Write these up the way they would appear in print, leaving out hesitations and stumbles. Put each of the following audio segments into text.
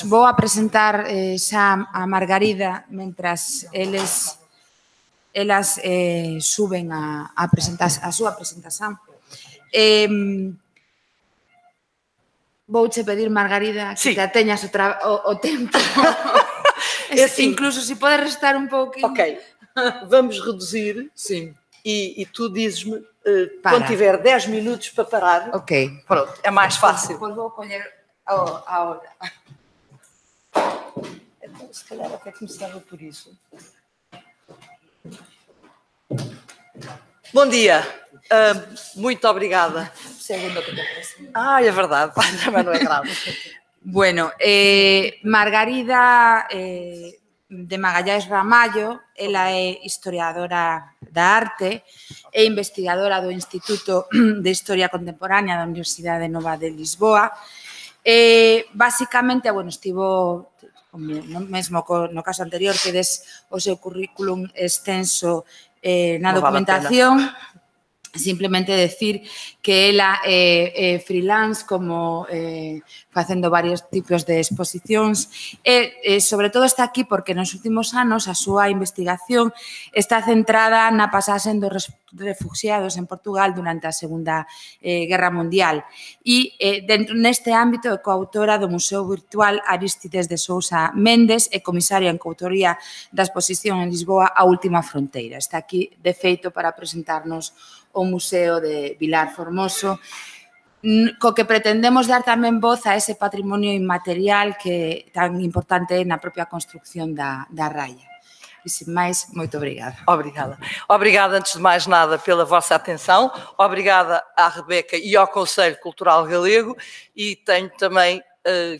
Vou apresentar xa a Margarida mentras elas suben a súa presentación. Vouche pedir, Margarida, que te ateñas o tempo. Incluso se podes restar un pouquinho. Ok, vamos reduzir. Sim. E tu dizes-me, quando tiver 10 minutos para parar. Ok. Pronto, é mais fácil. Depois vou colher a hora. Então, se calhar até começava por isso. Bom dia. Muito obrigada. Segundo que te presento. É verdade, mas não é grave. Bueno, Margarida de Magalhães Ramallo, ela é historiadora da arte e investigadora do Instituto de Historia Contemporánea da Universidade Nova de Lisboa. Basicamente, estivo, mesmo no caso anterior, que des o seu currículum extenso na documentación. Simplemente decir que ela é freelance, como facendo varios tipos de exposicións e sobre todo está aquí porque nos últimos anos a súa investigación está centrada na pasaxe dos refugiados en Portugal durante a Segunda Guerra Mundial e neste ámbito é coautora do Museo Virtual Arístides de Sousa Méndez e comisaria en coautoría da exposición en Lisboa A Última Fronteira. Está aquí de feito para presentarnos o Museo de Vilar Formoso, co que pretendemos dar tamén voz a ese patrimonio inmaterial que tan importante é na propia construcción da raia. E, sem máis, moito obrigada. Obrigada. Obrigada, antes de mais nada, pela vossa atenção. Obrigada à Rebeca e ao Conselho Cultural Galego e tenho também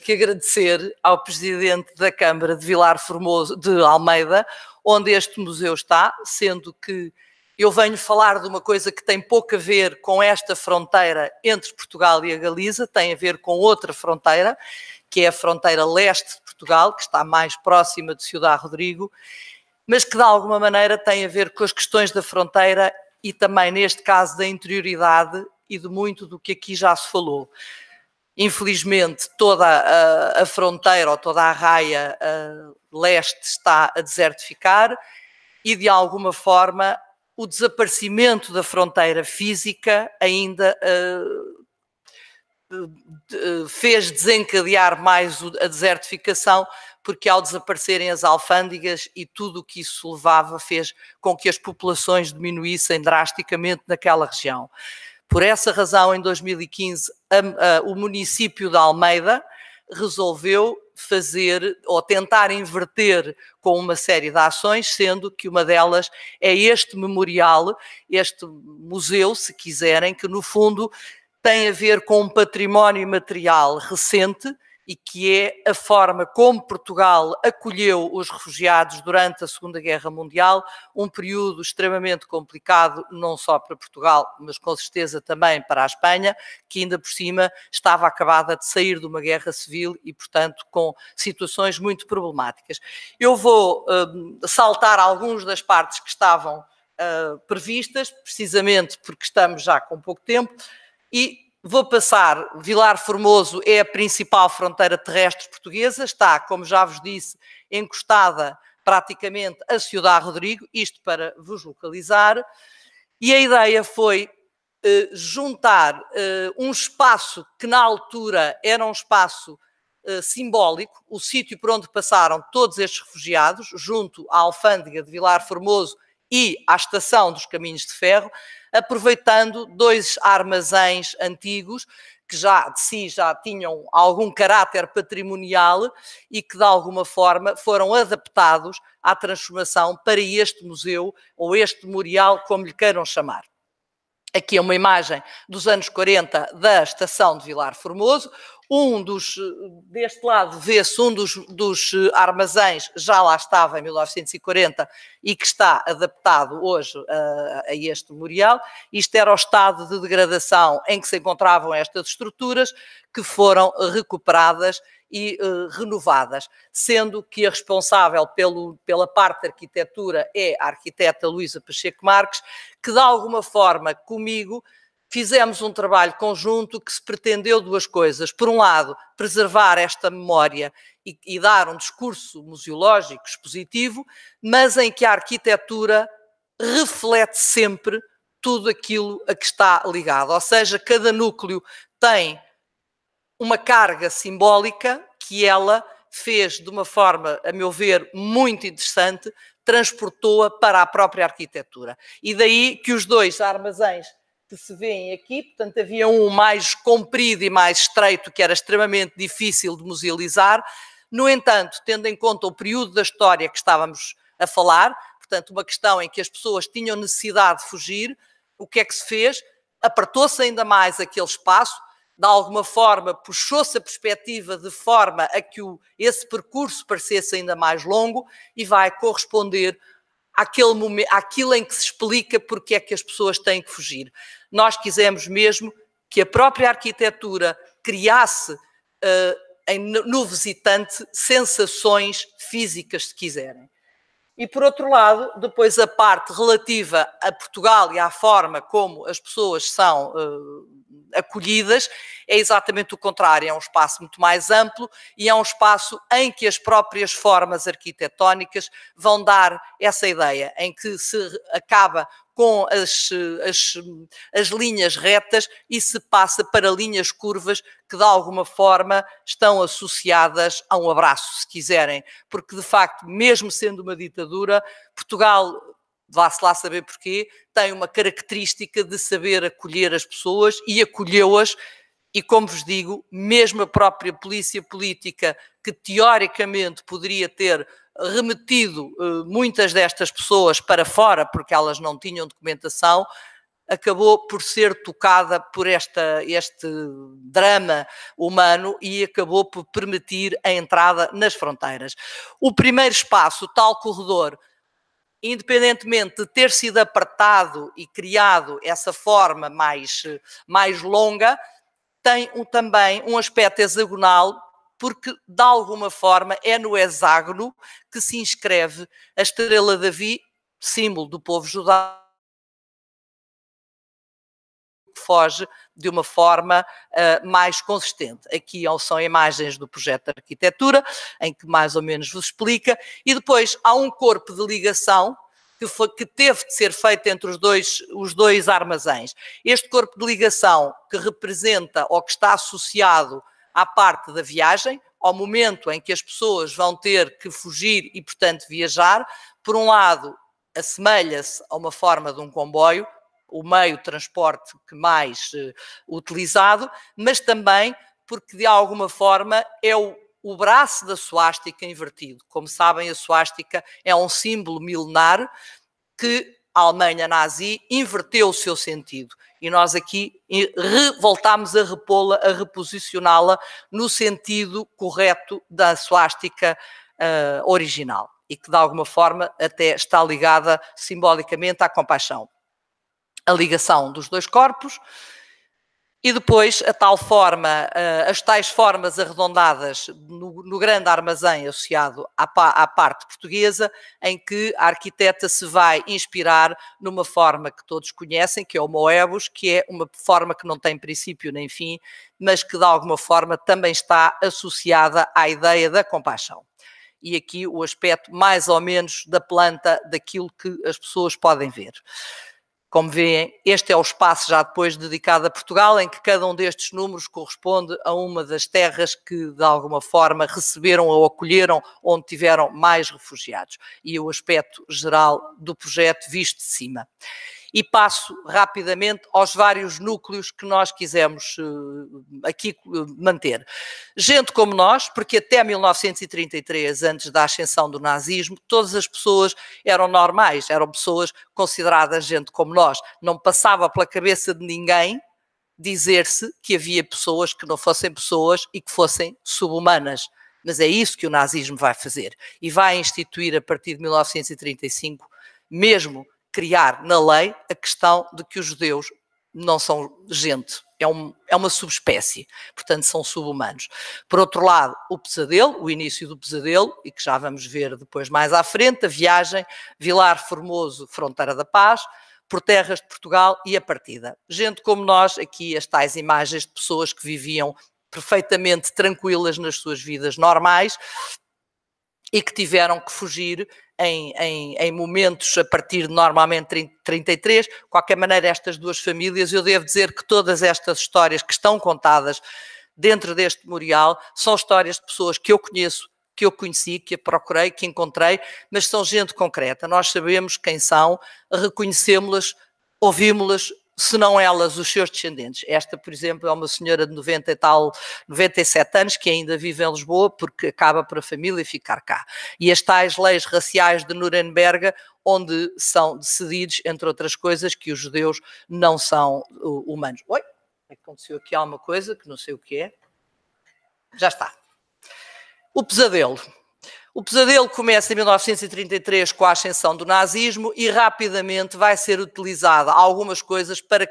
que agradecer ao Presidente da Câmara de Vilar Formoso de Almeida, onde este museu está, sendo que eu venho falar de uma coisa que tem pouco a ver com esta fronteira entre Portugal e a Galiza, tem a ver com outra fronteira, que é a fronteira leste de Portugal, que está mais próxima de Ciudad Rodrigo, mas que de alguma maneira tem a ver com as questões da fronteira e também, neste caso, da interioridade e de muito do que aqui já se falou. Infelizmente, toda a fronteira ou toda a raia leste está a desertificar e, de alguma forma, o desaparecimento da fronteira física ainda fez desencadear mais a desertificação, porque ao desaparecerem as alfândegas e tudo o que isso levava fez com que as populações diminuíssem drasticamente naquela região. Por essa razão, em 2015, o município de Almeida resolveu fazer ou tentar inverter com uma série de ações, sendo que uma delas é este memorial, este museu, se quiserem, que no fundo tem a ver com um património imaterial recente e que é a forma como Portugal acolheu os refugiados durante a Segunda Guerra Mundial, um período extremamente complicado, não só para Portugal, mas com certeza também para a Espanha, que ainda por cima estava acabada de sair de uma guerra civil e, portanto, com situações muito problemáticas. Eu vou saltar algumas das partes que estavam previstas, precisamente porque estamos já com pouco tempo, e vou passar. Vilar Formoso é a principal fronteira terrestre portuguesa, está, como já vos disse, encostada praticamente a Ciudad Rodrigo, isto para vos localizar, e a ideia foi juntar um espaço que na altura era um espaço simbólico, o sítio por onde passaram todos estes refugiados, junto à alfândega de Vilar Formoso e à estação dos Caminhos de Ferro, aproveitando dois armazéns antigos que já de si já tinham algum caráter patrimonial e que de alguma forma foram adaptados à transformação para este museu ou este memorial, como lhe queiram chamar. Aqui é uma imagem dos anos 40 da estação de Vilar Formoso. Deste lado vê-se um dos armazéns, já lá estava em 1940 e que está adaptado hoje a este memorial. Isto era o estado de degradação em que se encontravam estas estruturas, que foram recuperadas e renovadas, sendo que a responsável pela parte da arquitetura é a arquiteta Luísa Pacheco Marques, que de alguma forma comigo fizemos um trabalho conjunto que se pretendeu duas coisas. Por um lado, preservar esta memória e dar um discurso museológico expositivo, mas em que a arquitetura reflete sempre tudo aquilo a que está ligado. Ou seja, cada núcleo tem uma carga simbólica que ela fez de uma forma, a meu ver, muito interessante, transportou-a para a própria arquitetura. E daí que os dois armazéns que se vêem aqui, portanto havia um mais comprido e mais estreito, que era extremamente difícil de musealizar. No entanto, tendo em conta o período da história que estávamos a falar, portanto uma questão em que as pessoas tinham necessidade de fugir, o que é que se fez? Apertou-se ainda mais aquele espaço, de alguma forma puxou-se a perspectiva de forma a que esse percurso parecesse ainda mais longo e vai corresponder àquilo em que se explica porque é que as pessoas têm que fugir. Nós quisemos mesmo que a própria arquitetura criasse no visitante sensações físicas, se quiserem. E, por outro lado, depois a parte relativa a Portugal e à forma como as pessoas são acolhidas, é exatamente o contrário, é um espaço muito mais amplo e é um espaço em que as próprias formas arquitetónicas vão dar essa ideia, em que se acaba com as linhas retas e se passa para linhas curvas que de alguma forma estão associadas a um abraço, se quiserem, porque de facto, mesmo sendo uma ditadura, Portugal, vá-se lá saber porquê, tem uma característica de saber acolher as pessoas e acolheu-as. E, como vos digo, mesmo a própria polícia política, que teoricamente poderia ter remetido muitas destas pessoas para fora, porque elas não tinham documentação, acabou por ser tocada por este drama humano e acabou por permitir a entrada nas fronteiras. O primeiro espaço, o tal corredor, independentemente de ter sido apertado e criado essa forma mais longa, tem também um aspecto hexagonal, porque de alguma forma é no hexágono que se inscreve a estrela de Davi, símbolo do povo judaico, que foge de uma forma mais consistente. Aqui são imagens do projeto de arquitetura, em que mais ou menos vos explica, e depois há um corpo de ligação que teve de ser feito entre os dois armazéns. Este corpo de ligação que representa ou que está associado à parte da viagem, ao momento em que as pessoas vão ter que fugir e, portanto, viajar, por um lado, assemelha-se a uma forma de um comboio, o meio de transporte que mais utilizado, mas também porque, de alguma forma, é o braço da suástica invertido. Como sabem, a suástica é um símbolo milenar que a Alemanha nazi inverteu o seu sentido. E nós aqui voltámos a repô-la, a reposicioná-la no sentido correto da suástica original e que, de alguma forma, até está ligada simbolicamente à compaixão. A ligação dos dois corpos e depois a tal forma, as tais formas arredondadas no grande armazém associado à parte portuguesa, em que a arquiteta se vai inspirar numa forma que todos conhecem, que é o Moebius, que é uma forma que não tem princípio nem fim, mas que de alguma forma também está associada à ideia da compaixão. E aqui o aspecto mais ou menos da planta, daquilo que as pessoas podem ver. Como veem, este é o espaço já depois dedicado a Portugal, em que cada um destes números corresponde a uma das terras que de alguma forma receberam ou acolheram onde tiveram mais refugiados. E o aspecto geral do projeto visto de cima. E passo rapidamente aos vários núcleos que nós quisemos aqui manter. Gente como nós, porque até 1933, antes da ascensão do nazismo, todas as pessoas eram normais, eram pessoas consideradas gente como nós. Não passava pela cabeça de ninguém dizer-se que havia pessoas que não fossem pessoas e que fossem subhumanas. Mas é isso que o nazismo vai fazer. E vai instituir, a partir de 1935, mesmo criar na lei a questão de que os judeus não são gente, é uma subespécie, portanto são subhumanos. Por outro lado, o pesadelo, o início do pesadelo, e que já vamos ver depois mais à frente, a viagem, Vilar Formoso, Fronteira da Paz, por terras de Portugal e a partida. Gente como nós, aqui as tais imagens de pessoas que viviam perfeitamente tranquilas nas suas vidas normais e que tiveram que fugir em momentos a partir de normalmente 33. De qualquer maneira, estas duas famílias, eu devo dizer que todas estas histórias que estão contadas dentro deste memorial são histórias de pessoas que eu conheço, que eu conheci, que a procurei, que encontrei, mas são gente concreta. Nós sabemos quem são, reconhecemos-las, ouvimos-las, se não elas, os seus descendentes. Esta, por exemplo, é uma senhora de 97 anos que ainda vive em Lisboa porque acaba por a família ficar cá. E as tais leis raciais de Nuremberg, onde são decididos, entre outras coisas, que os judeus não são humanos. Oi, aconteceu aqui alguma coisa que não sei o que é. Já está. O pesadelo. O pesadelo começa em 1933 com a ascensão do nazismo e rapidamente vai ser utilizada algumas coisas para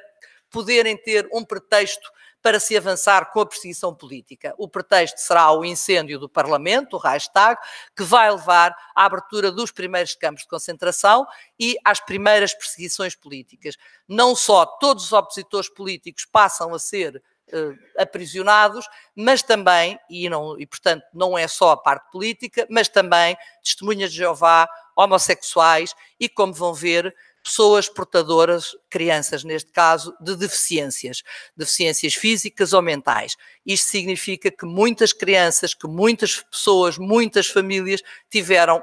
poderem ter um pretexto para se avançar com a perseguição política. O pretexto será o incêndio do Parlamento, o Reichstag, que vai levar à abertura dos primeiros campos de concentração e às primeiras perseguições políticas. Não só todos os opositores políticos passam a ser aprisionados, mas também, e portanto não é só a parte política, mas também testemunhas de Jeová, homossexuais e, como vão ver, pessoas portadoras, crianças neste caso, de deficiências físicas ou mentais. Isto significa que muitas crianças, que muitas pessoas, muitas famílias tiveram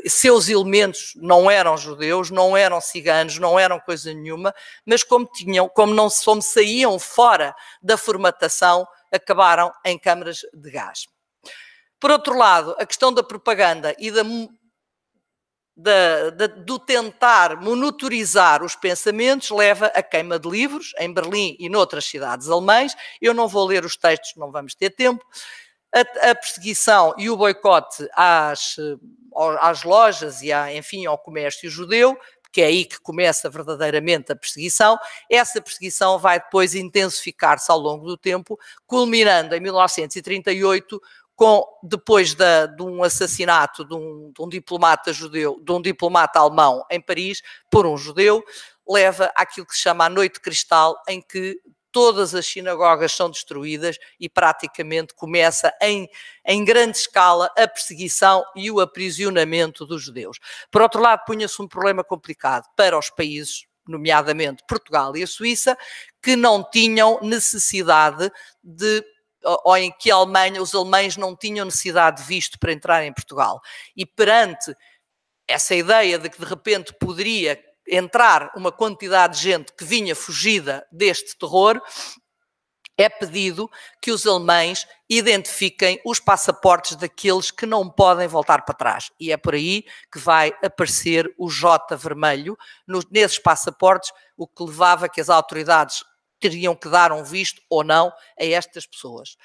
seus elementos não eram judeus, não eram ciganos, não eram coisa nenhuma, mas como saíam fora da formatação, acabaram em câmaras de gás. Por outro lado, a questão da propaganda e do tentar monitorizar os pensamentos leva à queima de livros em Berlim e noutras cidades alemãs. Eu não vou ler os textos, não vamos ter tempo. A perseguição e o boicote às lojas e, enfim, ao comércio judeu, que é aí que começa verdadeiramente a perseguição. Essa perseguição vai depois intensificar-se ao longo do tempo, culminando em 1938, depois de um assassinato de um diplomata judeu, de um diplomata alemão em Paris, por um judeu, leva àquilo que se chama a Noite Cristal, em que todas as sinagogas são destruídas e praticamente começa em grande escala a perseguição e o aprisionamento dos judeus. Por outro lado, punha-se um problema complicado para os países, nomeadamente Portugal e a Suíça, que não tinham necessidade ou em que os alemães não tinham necessidade de visto para entrar em Portugal. E perante essa ideia de que de repente poderia entrar uma quantidade de gente que vinha fugida deste terror, é pedido que os alemães identifiquem os passaportes daqueles que não podem voltar para trás. E é por aí que vai aparecer o J vermelho nesses passaportes, o que levava que as autoridades teriam que dar um visto ou não a estas pessoas.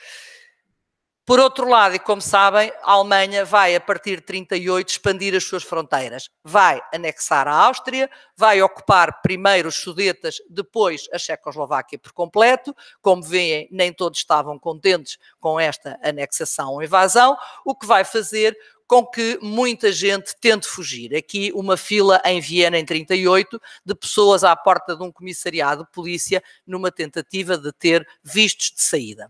Por outro lado, e como sabem, a Alemanha vai, a partir de 1938, expandir as suas fronteiras. Vai anexar a Áustria, vai ocupar primeiro os Sudetas, depois a Checoslováquia por completo. Como veem, nem todos estavam contentes com esta anexação ou invasão, o que vai fazer com que muita gente tente fugir. Aqui uma fila em Viena em 1938 de pessoas à porta de um comissariado de polícia numa tentativa de ter vistos de saída.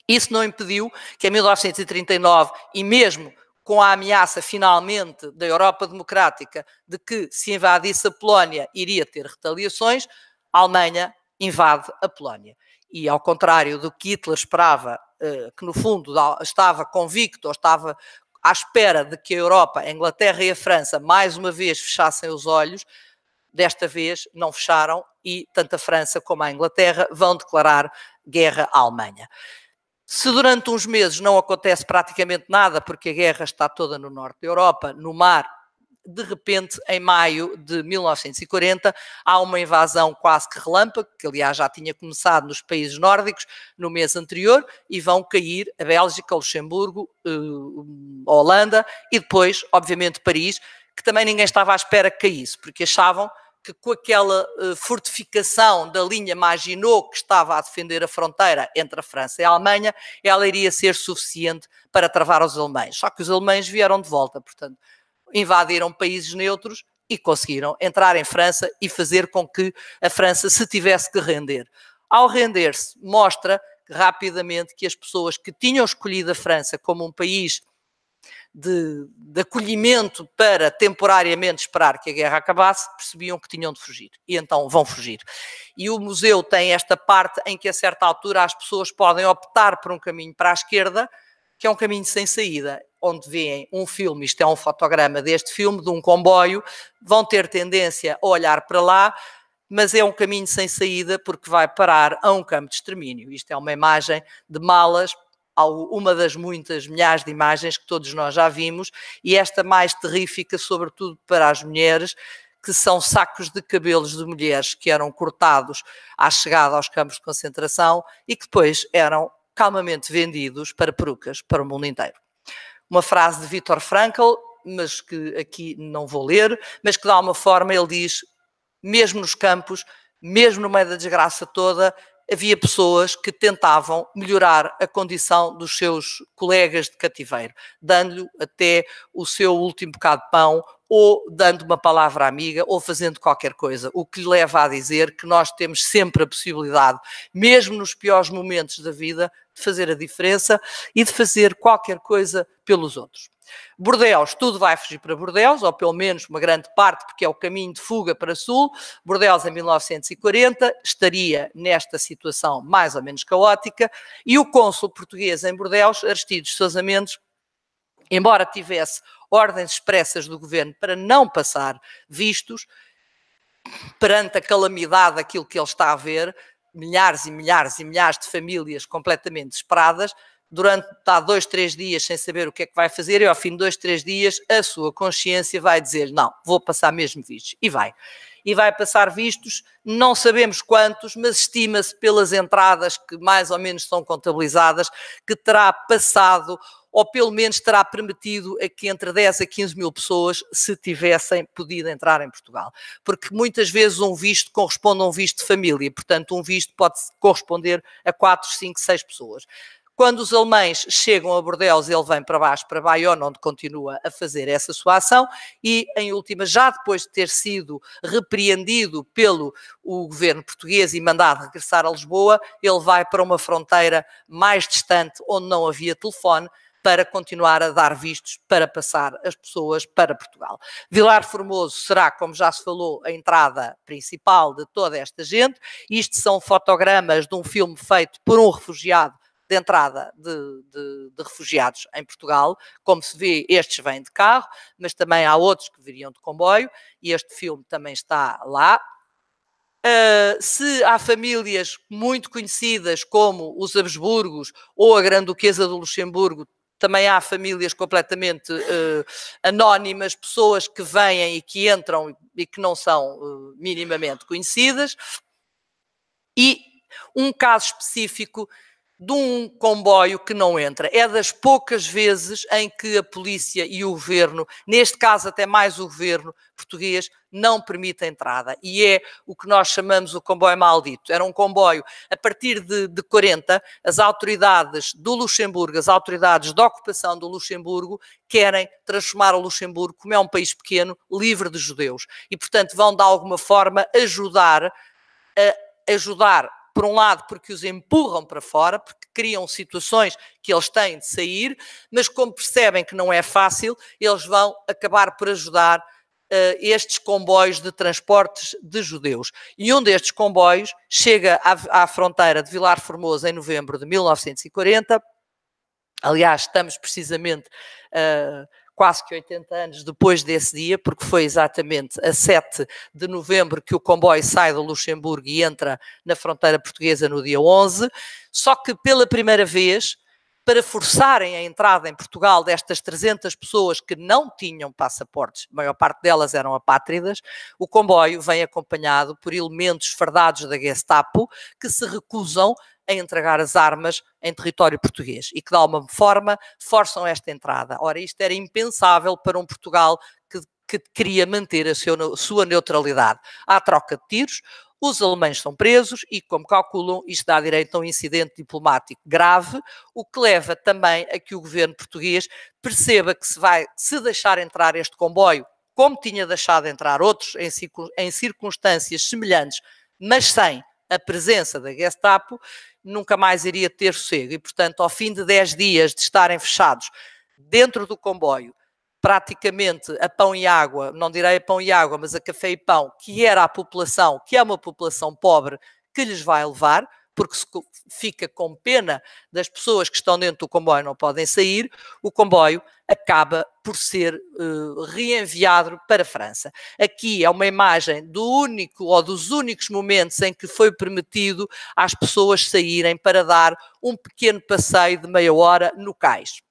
Isso não impediu que em 1939, e mesmo com a ameaça finalmente da Europa Democrática de que se invadisse a Polónia iria ter retaliações, a Alemanha invade a Polónia. E ao contrário do que Hitler esperava, que no fundo estava convicto ou estava à espera de que a Europa, a Inglaterra e a França mais uma vez fechassem os olhos, desta vez não fecharam e tanto a França como a Inglaterra vão declarar guerra à Alemanha. Se durante uns meses não acontece praticamente nada, porque a guerra está toda no norte da Europa, no mar, de repente, em maio de 1940, há uma invasão quase que relâmpago, que aliás já tinha começado nos países nórdicos no mês anterior, e vão cair a Bélgica, Luxemburgo, a Holanda e depois, obviamente, Paris, que também ninguém estava à espera que caísse, porque achavam que com aquela fortificação da linha Maginot que estava a defender a fronteira entre a França e a Alemanha, ela iria ser suficiente para travar os alemães. Só que os alemães vieram de volta, portanto, invadiram países neutros e conseguiram entrar em França e fazer com que a França se tivesse que render. Ao render-se, mostra rapidamente que as pessoas que tinham escolhido a França como um país de acolhimento para temporariamente esperar que a guerra acabasse, percebiam que tinham de fugir. E então vão fugir. E o museu tem esta parte em que a certa altura as pessoas podem optar por um caminho para a esquerda, que é um caminho sem saída, onde veem um filme, isto é um fotograma deste filme, de um comboio, vão ter tendência a olhar para lá, mas é um caminho sem saída porque vai parar a um campo de extermínio. Isto é uma imagem de malas, uma das muitas milhares de imagens que todos nós já vimos, e esta mais terrífica, sobretudo para as mulheres, que são sacos de cabelos de mulheres que eram cortados à chegada aos campos de concentração e que depois eram calmamente vendidos para perucas para o mundo inteiro. Uma frase de Viktor Frankl, mas que aqui não vou ler, mas que de alguma forma ele diz, mesmo nos campos, mesmo no meio da desgraça toda, havia pessoas que tentavam melhorar a condição dos seus colegas de cativeiro, dando-lhe até o seu último bocado de pão, ou dando uma palavra amiga, ou fazendo qualquer coisa, o que lhe leva a dizer que nós temos sempre a possibilidade, mesmo nos piores momentos da vida, de fazer a diferença e de fazer qualquer coisa pelos outros. Bordeaux, tudo vai fugir para Bordeaux, ou pelo menos uma grande parte, porque é o caminho de fuga para Sul. Bordeaux, em 1940, estaria nesta situação mais ou menos caótica, e o cônsul português em Bordeaux, Aristides Sousa Mendes, embora tivesse ordens expressas do governo para não passar vistos, perante a calamidade daquilo que ele está a ver, milhares e milhares e milhares de famílias completamente desesperadas, está 2, 3 dias sem saber o que é que vai fazer, e ao fim de 2, 3 dias a sua consciência vai dizer, não, vou passar mesmo vistos. E vai passar vistos, não sabemos quantos, mas estima-se pelas entradas que mais ou menos são contabilizadas, que terá passado, ou pelo menos terá permitido a que entre 10 a 15 mil pessoas se tivessem podido entrar em Portugal. Porque muitas vezes um visto corresponde a um visto de família, portanto um visto pode corresponder a 4, 5, 6 pessoas. Quando os alemães chegam a Bordeaux, ele vem para baixo, para Bayonne, onde continua a fazer essa sua ação, e em última, já depois de ter sido repreendido pelo governo português e mandado regressar a Lisboa, ele vai para uma fronteira mais distante, onde não havia telefone, para continuar a dar vistos para passar as pessoas para Portugal. Vilar Formoso será, como já se falou, a entrada principal de toda esta gente. Isto são fotogramas de um filme feito por um refugiado, de entrada de refugiados em Portugal. Como se vê, estes vêm de carro, mas também há outros que viriam de comboio, e este filme também está lá. Se há famílias muito conhecidas como os Habsburgos ou a Grande Duquesa do Luxemburgo, também há famílias completamente anónimas, pessoas que vêm e que entram e que não são minimamente conhecidas. E um caso específico de um comboio que não entra. É das poucas vezes em que a polícia e o governo, neste caso até mais o governo português, não permite a entrada. E é o que nós chamamos o comboio maldito. Era um comboio, a partir de 40, as autoridades do Luxemburgo, as autoridades da ocupação do Luxemburgo, querem transformar o Luxemburgo, como é um país pequeno, livre de judeus. E, portanto, vão de alguma forma ajudar, por um lado, porque os empurram para fora, porque criam situações que eles têm de sair, mas como percebem que não é fácil, eles vão acabar por ajudar estes comboios de transportes de judeus. E um destes comboios chega à fronteira de Vilar Formoso em novembro de 1940. Aliás, estamos precisamente quase que 80 anos depois desse dia, porque foi exatamente a 7 de novembro que o comboio sai do Luxemburgo e entra na fronteira portuguesa no dia 11, só que pela primeira vez, para forçarem a entrada em Portugal destas 300 pessoas que não tinham passaportes, a maior parte delas eram apátridas, o comboio vem acompanhado por elementos fardados da Gestapo que se recusam a entregar as armas em território português e que de alguma forma forçam esta entrada. Ora, isto era impensável para um Portugal que queria manter a sua neutralidade. Há troca de tiros, os alemães são presos e, como calculam, isto dá direito a um incidente diplomático grave, o que leva também a que o governo português perceba que se deixar entrar este comboio, como tinha deixado entrar outros em circunstâncias semelhantes, mas sem a presença da Gestapo, nunca mais iria ter sossego. E, portanto, ao fim de 10 dias de estarem fechados dentro do comboio, praticamente a pão e água, não direi a pão e água, mas a café e pão, que era a população, que é uma população pobre, que lhes vai levar, porque se fica com pena das pessoas que estão dentro do comboio não podem sair, o comboio acaba por ser reenviado para a França. Aqui é uma imagem do único ou dos únicos momentos em que foi permitido às pessoas saírem para dar um pequeno passeio de meia hora no cais.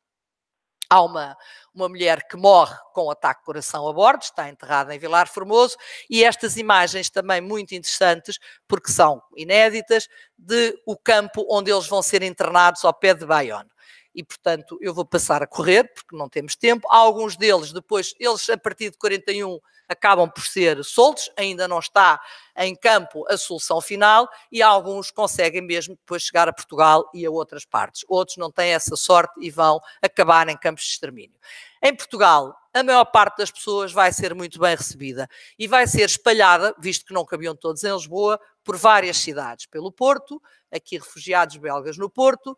Há uma mulher que morre com ataque de coração a bordo, está enterrada em Vilar Formoso, e estas imagens também muito interessantes, porque são inéditas, de o campo onde eles vão ser internados ao pé de Bayonne. E, portanto, eu vou passar a correr, porque não temos tempo. Há alguns deles, depois, eles a partir de 41 acabam por ser soltos, ainda não está em campo a solução final, e alguns conseguem mesmo depois chegar a Portugal e a outras partes. Outros não têm essa sorte e vão acabar em campos de extermínio. Em Portugal, a maior parte das pessoas vai ser muito bem recebida e vai ser espalhada, visto que não cabiam todos em Lisboa, por várias cidades. Pelo Porto, aqui refugiados belgas no Porto,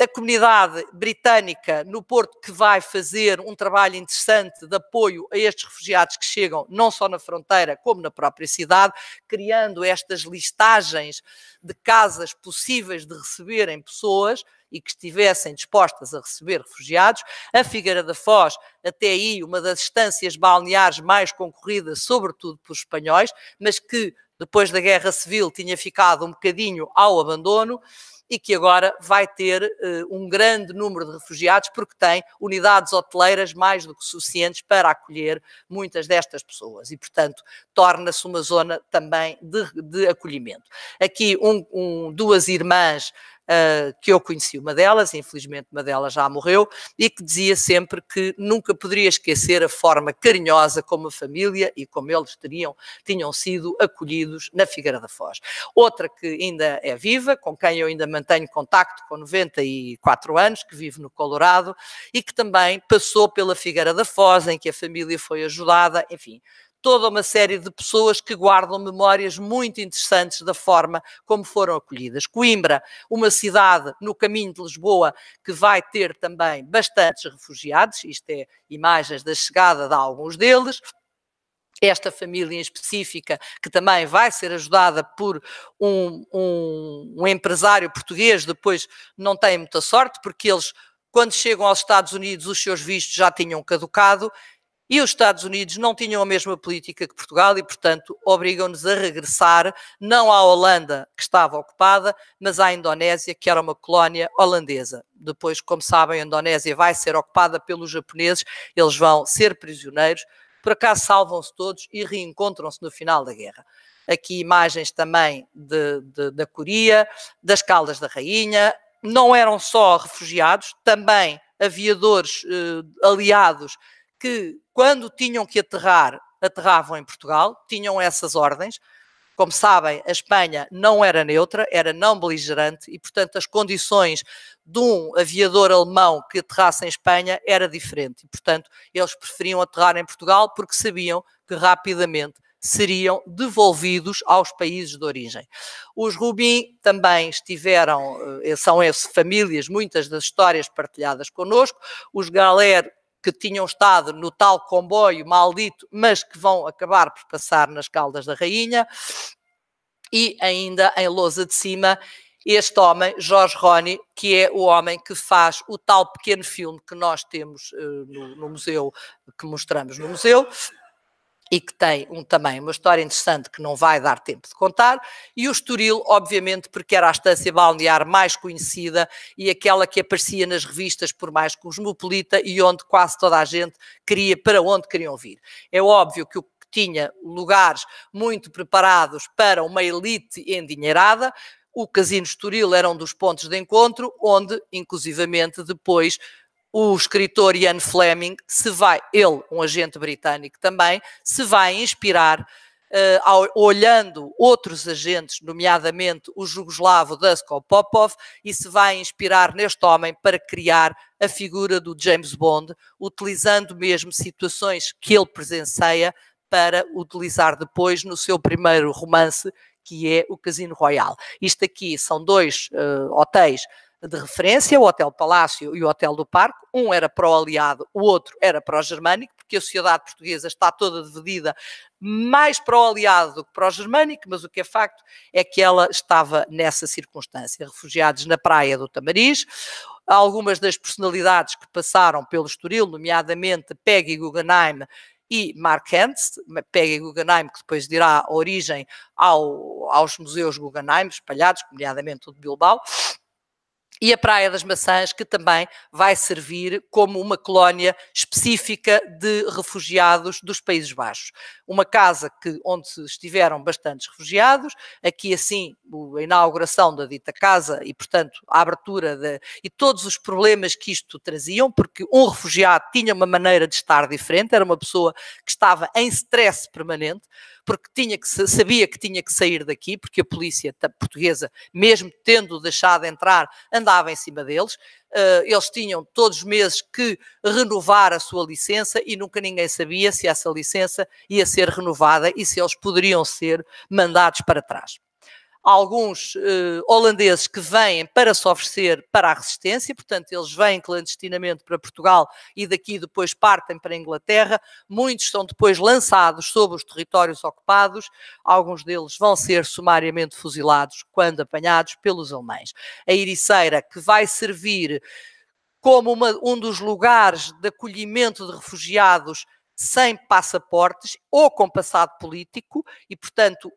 a comunidade britânica no Porto, que vai fazer um trabalho interessante de apoio a estes refugiados que chegam não só na fronteira como na própria cidade, criando estas listagens de casas possíveis de receberem pessoas e que estivessem dispostas a receber refugiados. A Figueira da Foz, até aí uma das estâncias balneares mais concorridas, sobretudo pelos espanhóis, mas que depois da Guerra Civil tinha ficado um bocadinho ao abandono, e que agora vai ter um grande número de refugiados, porque tem unidades hoteleiras mais do que suficientes para acolher muitas destas pessoas e, portanto, torna-se uma zona também de acolhimento. Aqui duas irmãs que eu conheci, uma delas, infelizmente uma delas já morreu, e que dizia sempre que nunca poderia esquecer a forma carinhosa como a família e como eles tinham sido acolhidos na Figueira da Foz. Outra que ainda é viva, com quem eu ainda mantenho contacto, com 94 anos, que vive no Colorado, e que também passou pela Figueira da Foz, em que a família foi ajudada, enfim, toda uma série de pessoas que guardam memórias muito interessantes da forma como foram acolhidas. Coimbra, uma cidade no caminho de Lisboa que vai ter também bastantes refugiados, isto é imagens da chegada de alguns deles. Esta família em específica, que também vai ser ajudada por um empresário português, depois não tem muita sorte, porque eles, quando chegam aos Estados Unidos, os seus vistos já tinham caducado, e os Estados Unidos não tinham a mesma política que Portugal e, portanto, obrigam-nos a regressar, não à Holanda, que estava ocupada, mas à Indonésia, que era uma colónia holandesa. Depois, como sabem, a Indonésia vai ser ocupada pelos japoneses, eles vão ser prisioneiros, por acaso salvam-se todos e reencontram-se no final da guerra. Aqui imagens também da Coreia, das Caldas da Rainha. Não eram só refugiados, também aviadores aliados que, quando tinham que aterrar, aterravam em Portugal, tinham essas ordens. Como sabem, a Espanha não era neutra, era não beligerante e, portanto, as condições de um aviador alemão que aterrasse em Espanha era diferente. E, portanto, eles preferiam aterrar em Portugal porque sabiam que rapidamente seriam devolvidos aos países de origem. Os Rubim também estiveram, são essas famílias, muitas das histórias partilhadas connosco. Os Galer, que tinham estado no tal comboio maldito, mas que vão acabar por passar nas Caldas da Rainha. E ainda em Lousa de Cima, este homem, Jorge Roni, que é o homem que faz o tal pequeno filme que nós temos no museu, que mostramos no museu, e que tem também uma história interessante que não vai dar tempo de contar, e o Estoril, obviamente, porque era a estância balnear mais conhecida e aquela que aparecia nas revistas por mais cosmopolita e onde quase toda a gente queria, para onde queriam vir. É óbvio que tinha lugares muito preparados para uma elite endinheirada. O Casino Estoril era um dos pontos de encontro, onde, inclusivamente, depois o escritor Ian Fleming ele, um agente britânico também, se vai inspirar olhando outros agentes, nomeadamente o jugoslavo Duško Popov, e se vai inspirar neste homem para criar a figura do James Bond, utilizando mesmo situações que ele presencia para utilizar depois no seu primeiro romance, que é o Casino Royale. Isto aqui são dois hotéis de referência, o Hotel Palácio e o Hotel do Parque. Um era para o aliado, o outro era para o germânico, porque a sociedade portuguesa está toda dividida mais para o aliado do que para o germânico, mas o que é facto é que ela estava nessa circunstância. Refugiados na praia do Tamariz, algumas das personalidades que passaram pelo Estoril, nomeadamente Peggy Guggenheim e Mark Ernst, Peggy Guggenheim, que depois dirá origem aos museus Guggenheim, espalhados, nomeadamente o de Bilbao, e a Praia das Maçãs, que também vai servir como uma colónia específica de refugiados dos Países Baixos. Uma casa onde estiveram bastantes refugiados, aqui assim a inauguração da dita casa e, portanto, a abertura e todos os problemas que isto traziam, porque um refugiado tinha uma maneira de estar diferente, era uma pessoa que estava em stress permanente, porque sabia que tinha que sair daqui, porque a polícia portuguesa, mesmo tendo deixado entrar, andava em cima deles. Eles tinham todos os meses que renovar a sua licença e nunca ninguém sabia se essa licença ia ser renovada e se eles poderiam ser mandados para trás. Alguns holandeses que vêm para se oferecer para a resistência, portanto eles vêm clandestinamente para Portugal e daqui depois partem para a Inglaterra. Muitos são depois lançados sobre os territórios ocupados, alguns deles vão ser sumariamente fuzilados quando apanhados pelos alemães. A Ericeira, que vai servir como um dos lugares de acolhimento de refugiados sem passaportes ou com passado político e, portanto,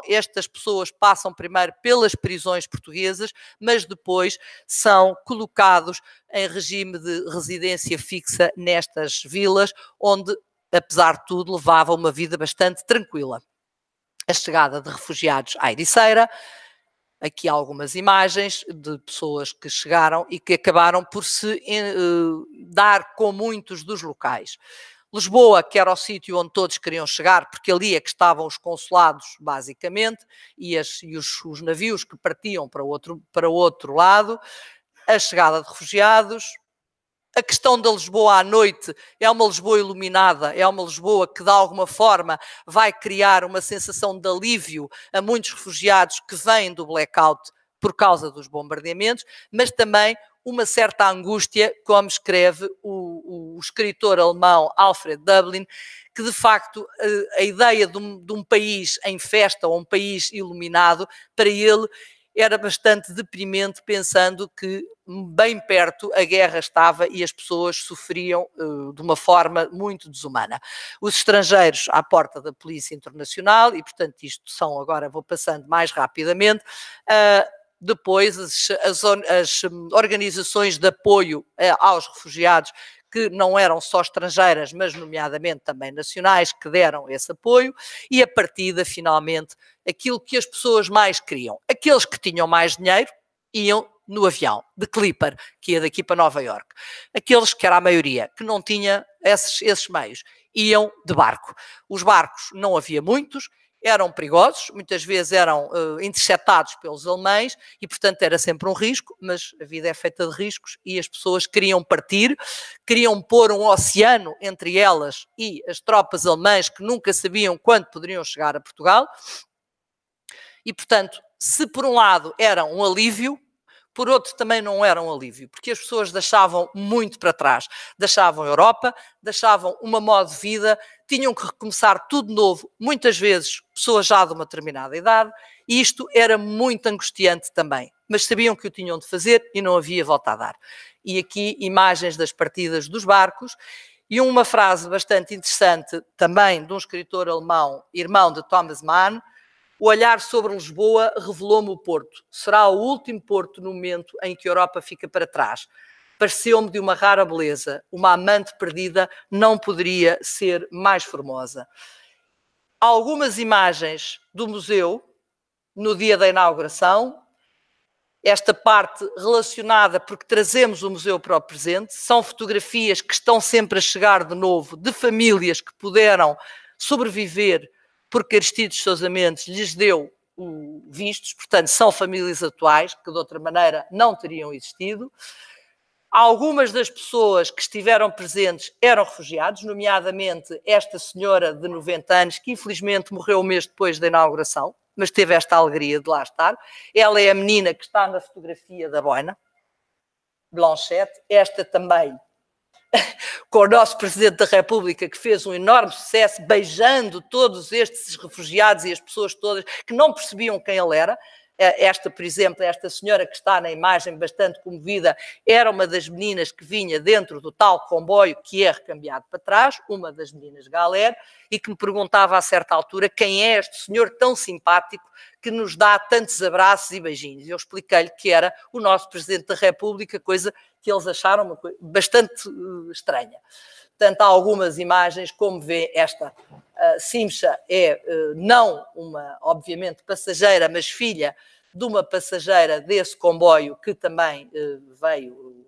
estas pessoas passam primeiro pelas prisões portuguesas, mas depois são colocados em regime de residência fixa nestas vilas, onde, apesar de tudo, levavam uma vida bastante tranquila. A chegada de refugiados à Ericeira, aqui há algumas imagens de pessoas que chegaram e que acabaram por se dar com muitos dos locais. Lisboa, que era o sítio onde todos queriam chegar, porque ali é que estavam os consulados, basicamente, e os navios que partiam para o outro lado. A chegada de refugiados. A questão da Lisboa à noite é uma Lisboa iluminada, é uma Lisboa que de alguma forma vai criar uma sensação de alívio a muitos refugiados que vêm do blackout por causa dos bombardeamentos, mas também uma certa angústia, como escreve o escritor alemão Alfred Döblin, que de facto a ideia de um país em festa ou um país iluminado, para ele era bastante deprimente, pensando que bem perto a guerra estava e as pessoas sofriam de uma forma muito desumana. Os estrangeiros à porta da Polícia Internacional, e portanto isto são, agora vou passando mais rapidamente, depois as organizações de apoio aos refugiados, que não eram só estrangeiras, mas nomeadamente também nacionais, que deram esse apoio, e a partida, finalmente, aquilo que as pessoas mais queriam. Aqueles que tinham mais dinheiro iam no avião, de Clipper, que ia daqui para Nova Iorque. Aqueles que era a maioria, que não tinha esses meios, iam de barco. Os barcos não havia muitos, eram perigosos, muitas vezes eram interceptados pelos alemães e, portanto, era sempre um risco, mas a vida é feita de riscos e as pessoas queriam partir, queriam pôr um oceano entre elas e as tropas alemãs que nunca sabiam quando poderiam chegar a Portugal. E, portanto, se por um lado era um alívio, por outro também não era um alívio, porque as pessoas deixavam muito para trás. Deixavam a Europa, deixavam uma modo de vida, tinham que recomeçar tudo novo, muitas vezes pessoas já de uma determinada idade, e isto era muito angustiante também. Mas sabiam que o tinham de fazer e não havia volta a dar. E aqui imagens das partidas dos barcos, e uma frase bastante interessante também de um escritor alemão, irmão de Thomas Mann: o olhar sobre Lisboa revelou-me o Porto. Será o último Porto no momento em que a Europa fica para trás. Pareceu-me de uma rara beleza. Uma amante perdida não poderia ser mais formosa. Algumas imagens do museu no dia da inauguração. Esta parte relacionada, porque trazemos o museu para o presente, são fotografias que estão sempre a chegar de novo de famílias que puderam sobreviver porque Aristides Sousa Mendes lhes deu vistos, portanto são famílias atuais que de outra maneira não teriam existido. Algumas das pessoas que estiveram presentes eram refugiados, nomeadamente esta senhora de 90 anos, que infelizmente morreu um mês depois da inauguração, mas teve esta alegria de lá estar. Ela é a menina que está na fotografia da boina, Blanchette, esta também, com o nosso Presidente da República, que fez um enorme sucesso, beijando todos estes refugiados e as pessoas todas que não percebiam quem ele era. Esta, por exemplo, esta senhora que está na imagem bastante comovida, era uma das meninas que vinha dentro do tal comboio que é recambiado para trás, uma das meninas Galer, e que me perguntava a certa altura quem é este senhor tão simpático que nos dá tantos abraços e beijinhos. Eu expliquei-lhe que era o nosso Presidente da República, coisa que eles acharam bastante estranha. Portanto, há algumas imagens, como vê, esta Simcha é não uma, obviamente, passageira, mas filha de uma passageira desse comboio que também veio,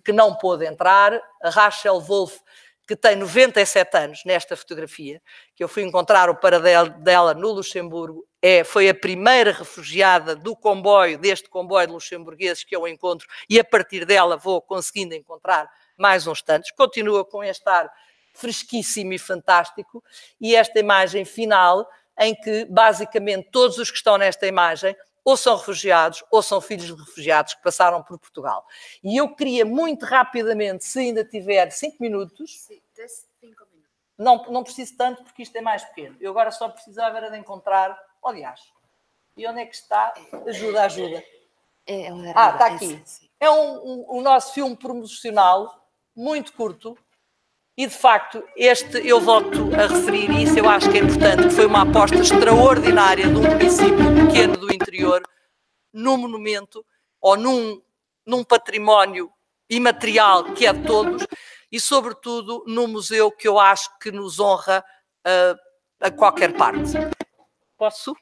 que não pôde entrar. A Rachel Wolf, que tem 97 anos nesta fotografia, que eu fui encontrar o paradelo dela no Luxemburgo, foi a primeira refugiada do comboio, deste comboio de luxemburgueses que eu encontro, e a partir dela vou conseguindo encontrar mais uns tantos. Continua com este ar fresquíssimo e fantástico, e esta imagem final, em que basicamente todos os que estão nesta imagem ou são refugiados ou são filhos de refugiados que passaram por Portugal. E eu queria muito rapidamente, se ainda tiver 5 minutos... Sim, 5 minutos. Não preciso tanto porque isto é mais pequeno. Eu agora só precisava era de encontrar... Aliás, e onde é que está? Ajuda. Está aqui. É o nosso filme promocional, muito curto, e de facto, eu volto a referir isso, eu acho que é importante, que foi uma aposta extraordinária de um município pequeno do interior, num monumento, ou num património imaterial que é de todos, e sobretudo num museu que eu acho que nos honra a qualquer parte. Posso?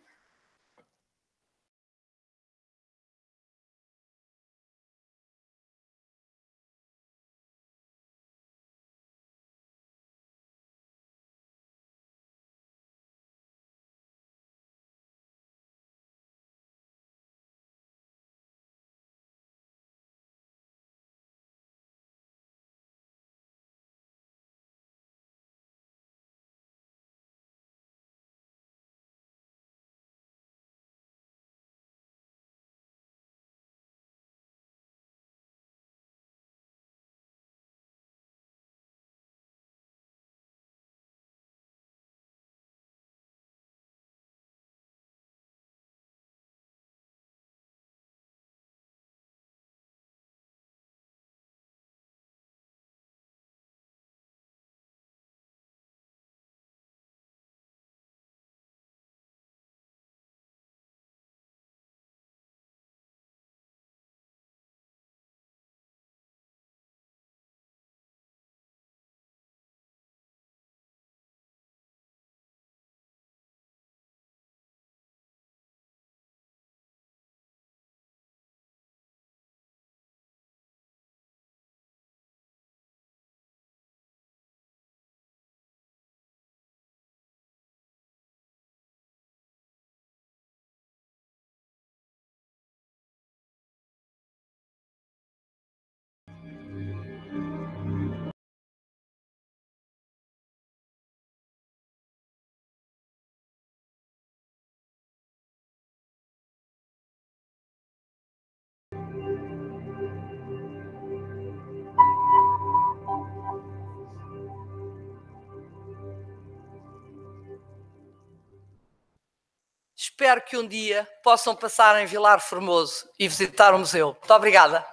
Espero que um dia possam passar em Vilar Formoso e visitar o museu. Muito obrigada.